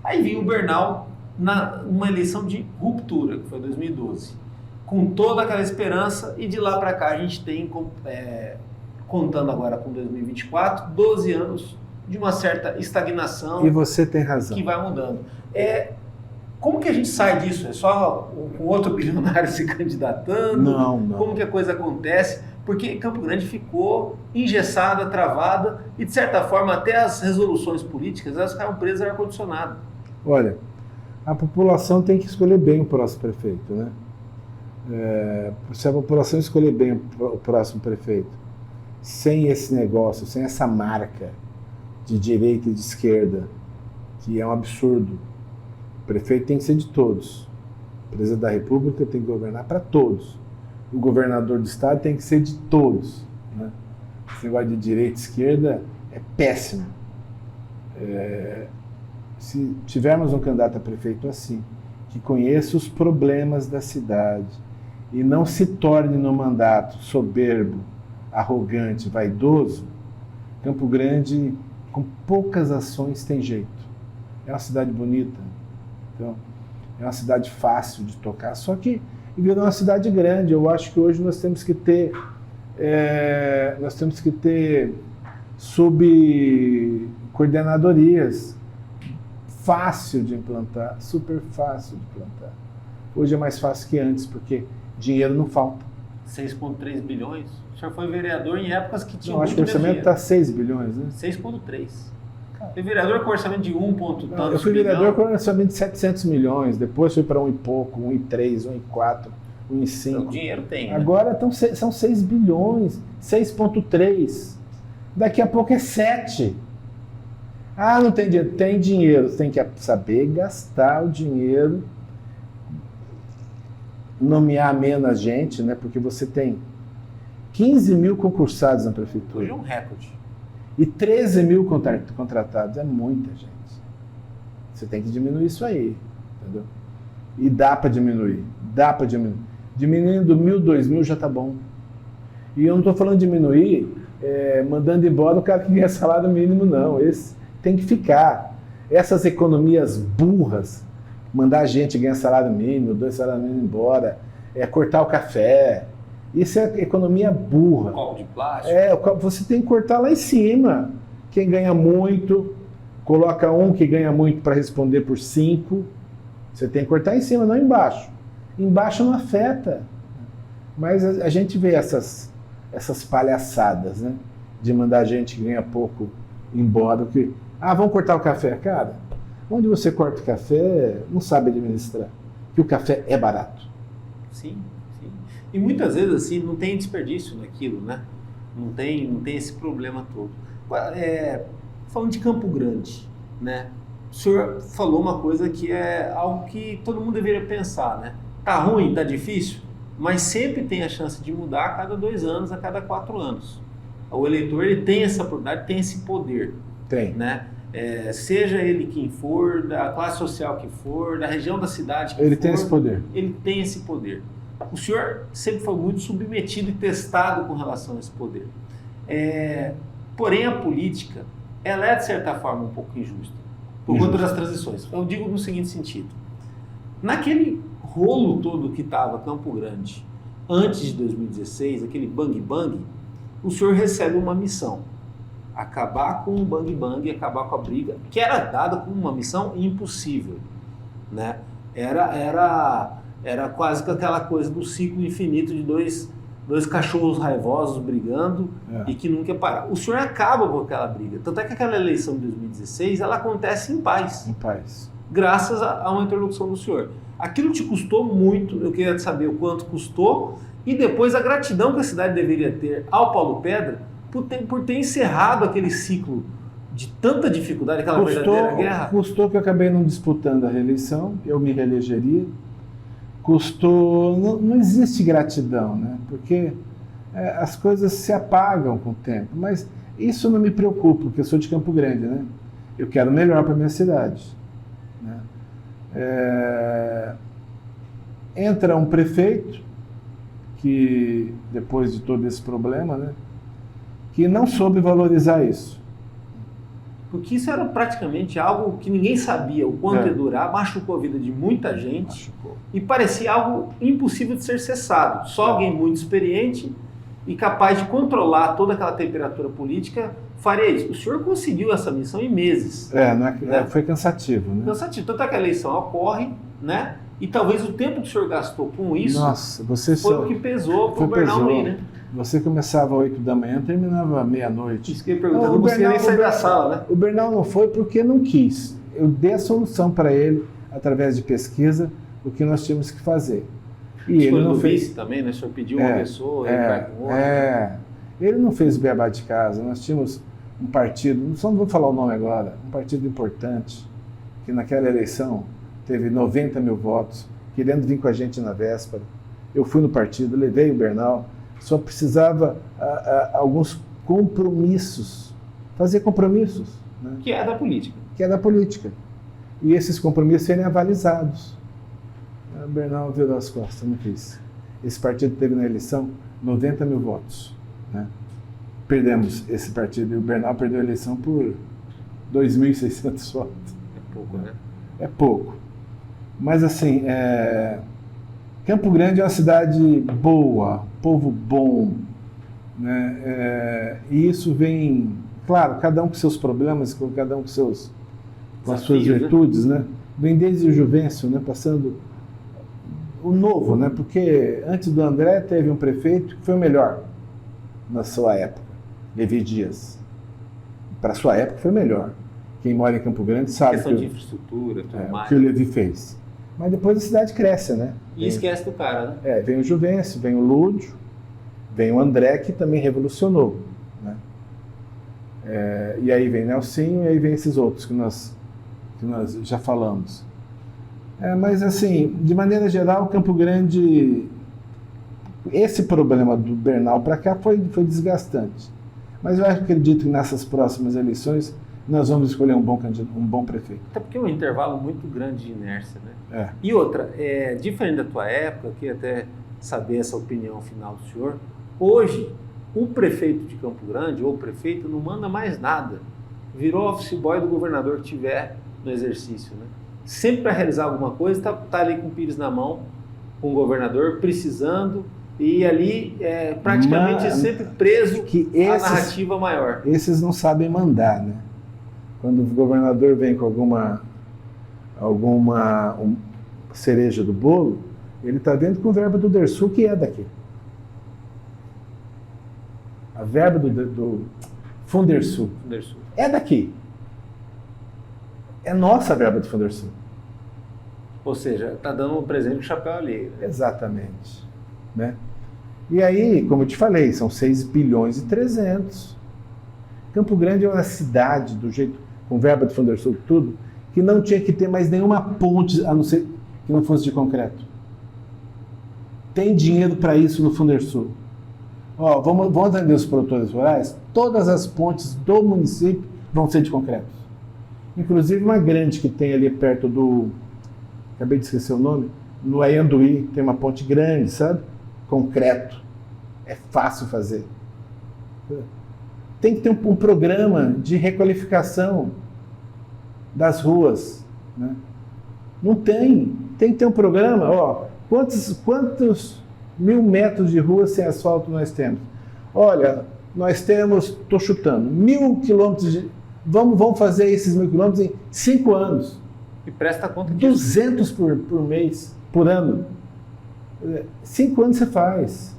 Aí vinha o Bernal numa eleição de ruptura, que foi 2012, com toda aquela esperança, e de lá para cá a gente tem, contando agora com 2024, 12 anos de uma certa estagnação. E você tem razão. Que vai mudando. Como que a gente sai disso? É só um outro bilionário se candidatando? Não. Como que a coisa acontece? Porque Campo Grande ficou engessada, travada, e de certa forma até as resoluções políticas, elas ficaram presas ao ar-condicionado. Olha, a população tem que escolher bem o próximo prefeito, né? Se a população escolher bem o próximo prefeito, sem esse negócio, sem essa marca de direita e de esquerda, que é um absurdo. O prefeito tem que ser de todos. O presidente da República tem que governar para todos. O governador do estado tem que ser de todos, né? Esse negócio de direita e esquerda é péssimo. Se tivermos um candidato a prefeito assim, que conheça os problemas da cidade e não se torne no mandato soberbo, arrogante, vaidoso, Campo Grande, com poucas ações, tem jeito. É uma cidade bonita. Então, é uma cidade fácil de tocar, só que virou uma cidade grande. Eu acho que hoje nós temos que ter subcoordenadorias fácil de implantar, super fácil de implantar. Hoje é mais fácil que antes, porque dinheiro não falta. 6,3 bilhões? O senhor foi vereador em épocas que tinha muito dinheiro. Acho que o orçamento está 6 bilhões, né? 6,3. Foi vereador com orçamento de 1 ponto tantos. Eu fui vereador com orçamento de 700 milhões, depois fui para 1 e pouco, 1,3, 1,4, 1,5. Então, dinheiro tem, né? Agora são 6 bilhões, 6,3. Daqui a pouco é 7. Ah, não tem dinheiro. Tem dinheiro, você tem que saber gastar o dinheiro, nomear menos gente, né? Porque você tem 15 mil concursados na prefeitura. Hoje é um recorde. E 13 mil contratados, é muita gente. Você tem que diminuir isso aí, entendeu? E dá para diminuir. Diminuindo 1.000, 2.000 já tá bom. E eu não estou falando de diminuir, mandando embora o cara que ganha salário mínimo, não. Esse tem que ficar. Essas economias burras, mandar a gente ganhar salário mínimo, 2 salários mínimos embora, cortar o café. Isso é economia burra. Copo de plástico. Você tem que cortar lá em cima. Quem ganha muito, coloca um que ganha muito para responder por 5. Você tem que cortar em cima, não embaixo. Embaixo não afeta. Mas a gente vê essas palhaçadas, né? De mandar a gente que ganha pouco embora. Vamos cortar o café. Cara, onde você corta o café, não sabe administrar. Que o café é barato. Sim. E muitas vezes assim não tem desperdício naquilo, né? Não tem esse problema todo. Falando de Campo Grande, né? O senhor falou uma coisa que é algo que todo mundo deveria pensar, né? Tá ruim, tá difícil, mas sempre tem a chance de mudar a cada 2 anos, a cada 4 anos. O eleitor ele tem essa oportunidade, tem esse poder. Tem. Né? Seja ele quem for, da classe social que for, da região da cidade que Ele for, tem esse poder. Ele tem esse poder. O senhor sempre foi muito submetido e testado com relação a esse poder. Porém, a política, ela é, de certa forma, um pouco injusta. Por conta das transições. Eu digo no seguinte sentido. Naquele rolo todo que estava Campo Grande, antes de 2016, aquele bang-bang, o senhor recebe uma missão. Acabar com o bang-bang, acabar com a briga, que era dada como uma missão impossível. Né? Era quase que aquela coisa do ciclo infinito de dois cachorros raivosos brigando e que nunca ia parar. O senhor acaba com aquela briga. Tanto é que aquela eleição de 2016, ela acontece em paz. Em paz. Graças a uma interlocução do senhor. Aquilo te custou muito, eu queria saber o quanto custou, e depois a gratidão que a cidade deveria ter ao Paulo Pedra por ter encerrado aquele ciclo de tanta dificuldade, aquela verdadeira guerra. Custou que eu acabei não disputando a reeleição, eu me reelegeria. Custou, não existe gratidão, né? Porque as coisas se apagam com o tempo, mas isso não me preocupa, porque eu sou de Campo Grande, né? Eu quero melhor para a minha cidade. Né? Entra um prefeito, que depois de todo esse problema, né, que não soube valorizar isso. Porque isso era praticamente algo que ninguém sabia o quanto ia durar, machucou a vida de muita gente e parecia algo impossível de ser cessado. Só alguém muito experiente e capaz de controlar toda aquela temperatura política faria isso. O senhor conseguiu essa missão em meses. Foi cansativo. Né? Cansativo. Tanto é que a eleição ocorre, né? E talvez o tempo que o senhor gastou com isso foi o que pesou para o Bernal ir, né? Você começava às 8 da manhã, terminava à meia-noite. Isso que eu ia perguntar, não conseguia nem sair da sala, né? O Bernal não foi porque não quis. Eu dei a solução para ele, através de pesquisa, o que nós tínhamos que fazer. E ele não fez também, né? O senhor pediu uma pessoa, ele vai com outra. Ele não fez beabá de casa. Nós tínhamos um partido, não vou falar o nome agora, um partido importante, que naquela eleição teve 90 mil votos, querendo vir com a gente na véspera. Eu fui no partido, levei o Bernal, só precisava alguns compromissos, fazer compromissos. Né? Que é da política. Que é da política. E esses compromissos serem avalizados. O Bernal virou as costas, não quis. Esse partido teve na eleição 90 mil votos. Né? Perdemos esse partido e o Bernal perdeu a eleição por 2.600 votos. É pouco, né? É pouco. Mas assim, Campo Grande é uma cidade boa, povo bom, né? E isso vem, claro, cada um com seus problemas, cada um com as suas virtudes, né? Vem desde o Juvencio, né? Passando o novo, né? Porque antes do André teve um prefeito que foi o melhor na sua época, Levi Dias. Para a sua época foi o melhor. Quem mora em Campo Grande sabe de infraestrutura, tudo mais. O que o Levi fez. Mas depois a cidade cresce, né? E esquece do cara, né? Vem o Juvencio, vem o Lúdio, vem o André, que também revolucionou. Né? E aí vem Nelsinho, e aí vem esses outros que nós já falamos. Mas assim, de maneira geral, Campo Grande, esse problema do Bernal para cá foi desgastante. Mas eu acredito que nessas próximas eleições nós vamos escolher um bom prefeito. Até porque é um intervalo muito grande de inércia, né? E outra, diferente da tua época, eu queria até saber essa opinião final do senhor, hoje o prefeito de Campo Grande, ou o prefeito, não manda mais nada. Virou office boy do governador que tiver no exercício, né? Sempre para realizar alguma coisa, tá ali com o pires na mão, com o governador, precisando, e ali praticamente sempre preso à narrativa maior. Esses não sabem mandar, né? Quando o governador vem com alguma cereja do bolo, ele está vendo com o verba do Dersul, que é daqui. A verba do Fundersul é daqui. É nossa a verba do Fundersul. Ou seja, está dando um presente com chapéu alheio. Né? Exatamente. Né? E aí, como eu te falei, são 6 bilhões e 300. Campo Grande é uma cidade, do jeito, com verba do Fundersul, tudo, que não tinha que ter mais nenhuma ponte, a não ser que não fosse de concreto. Tem dinheiro para isso no Fundersul. Ó, vamos atender os produtores rurais, todas as pontes do município vão ser de concreto. Inclusive uma grande que tem ali perto do... Acabei de esquecer o nome. No Ayanduí tem uma ponte grande, sabe? Concreto. É fácil fazer. Tem que ter um programa de requalificação das ruas, né? Não tem. Tem que ter um programa. Ó, quantos 1000 metros de rua sem asfalto nós temos? Olha, nós temos, estou chutando, 1000 quilômetros de... Vamos fazer esses 1000 quilômetros em 5 anos. E presta conta disso. 200 por mês, por ano. 5 anos você faz.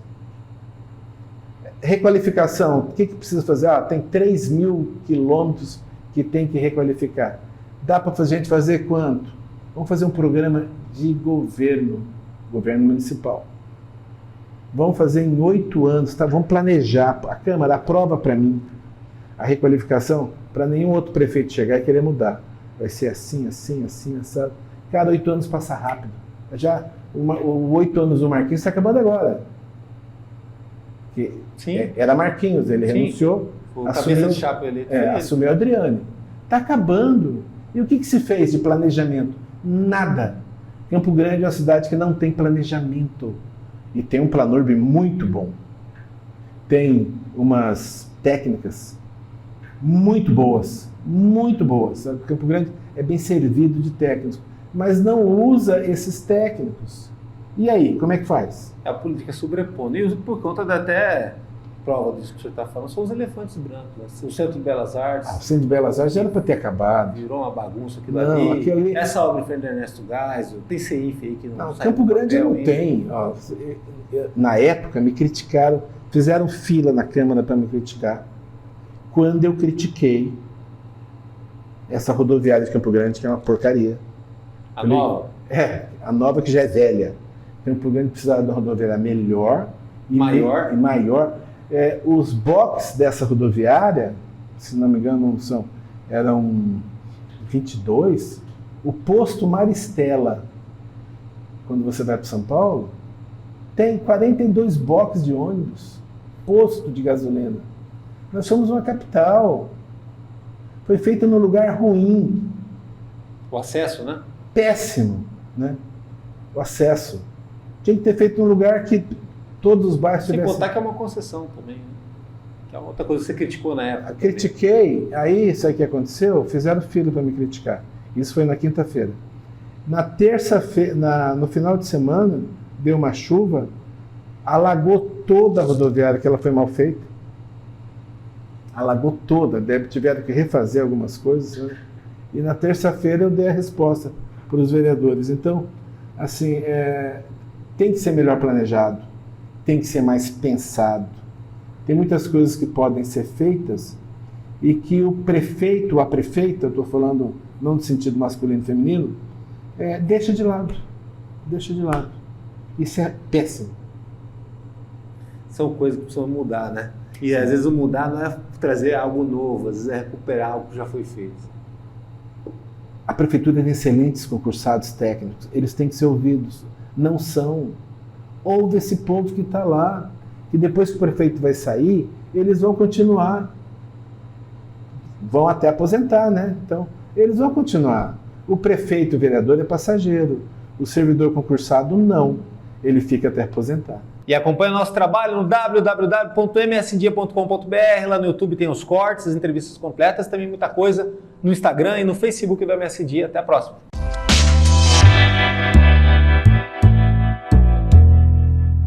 Requalificação, o que precisa fazer? Tem 3.000 quilômetros que tem que requalificar. Dá para a gente fazer quanto? Vamos fazer um programa de governo municipal. Vamos fazer em 8 anos, tá? Vamos planejar. A Câmara aprova para mim a requalificação para nenhum outro prefeito chegar e querer mudar. Vai ser assim, sabe? Cada 8 anos passa rápido. Já o 8 anos do Marquinhos está acabando agora. Era Marquinhos, ele renunciou, assumiu Adriane. Está acabando. E o que se fez de planejamento? Nada. Campo Grande é uma cidade que não tem planejamento. E tem um Planurb muito bom. Tem umas técnicas muito boas. Campo Grande é bem servido de técnicos, mas não usa esses técnicos. E aí, como é que faz? A política sobrepondo. E por conta da até prova disso que você está falando, são os elefantes brancos. Né? O Centro de Belas Artes. O Centro de Belas Artes já era para ter acabado. Virou uma bagunça aquilo ali. Essa obra em Fernando Ernesto Geisel, tem CIF aí que não sai. Campo Grande não tem. Ó, na época me criticaram, fizeram fila na Câmara para me criticar. Quando eu critiquei essa rodoviária de Campo Grande, que é uma porcaria. Nova? A nova que já é velha. Campo Grande precisava de uma rodoviária melhor e maior. Os boxes dessa rodoviária, se não me engano, eram 22. O posto Maristela, quando você vai para São Paulo, tem 42 boxes de ônibus, posto de gasolina. Nós somos uma capital. Foi feita num lugar ruim. O acesso, né? Péssimo, né? O acesso. Tinha que ter feito num lugar que todos os bairros tivessem... Sem contar que é uma concessão também, né? Que é outra coisa que você criticou na época. Critiquei, aí sabe o que aconteceu? Fizeram fila para me criticar. Isso foi na quinta-feira. Na terça-feira, no final de semana, deu uma chuva, alagou toda a rodoviária, que ela foi mal feita. Alagou toda, tiveram que refazer algumas coisas, né? E na terça-feira eu dei a resposta para os vereadores. Então, assim, tem que ser melhor planejado, tem que ser mais pensado. Tem muitas coisas que podem ser feitas e que o prefeito, a prefeita, estou falando não no sentido masculino e feminino, deixa de lado. Deixa de lado. Isso é péssimo. São coisas que precisam mudar, né? E às vezes o mudar não é trazer algo novo, às vezes é recuperar algo que já foi feito. A prefeitura tem excelentes concursados técnicos, eles têm que ser ouvidos. Não são. Ouve esse povo que está lá, que depois que o prefeito vai sair, eles vão continuar. Vão até aposentar, né? Então, eles vão continuar. O prefeito, o vereador é passageiro. O servidor concursado, não. Ele fica até aposentar. E acompanha o nosso trabalho no www.msdia.com.br. Lá no YouTube tem os cortes, as entrevistas completas, também muita coisa no Instagram e no Facebook do MS Dia. Até a próxima.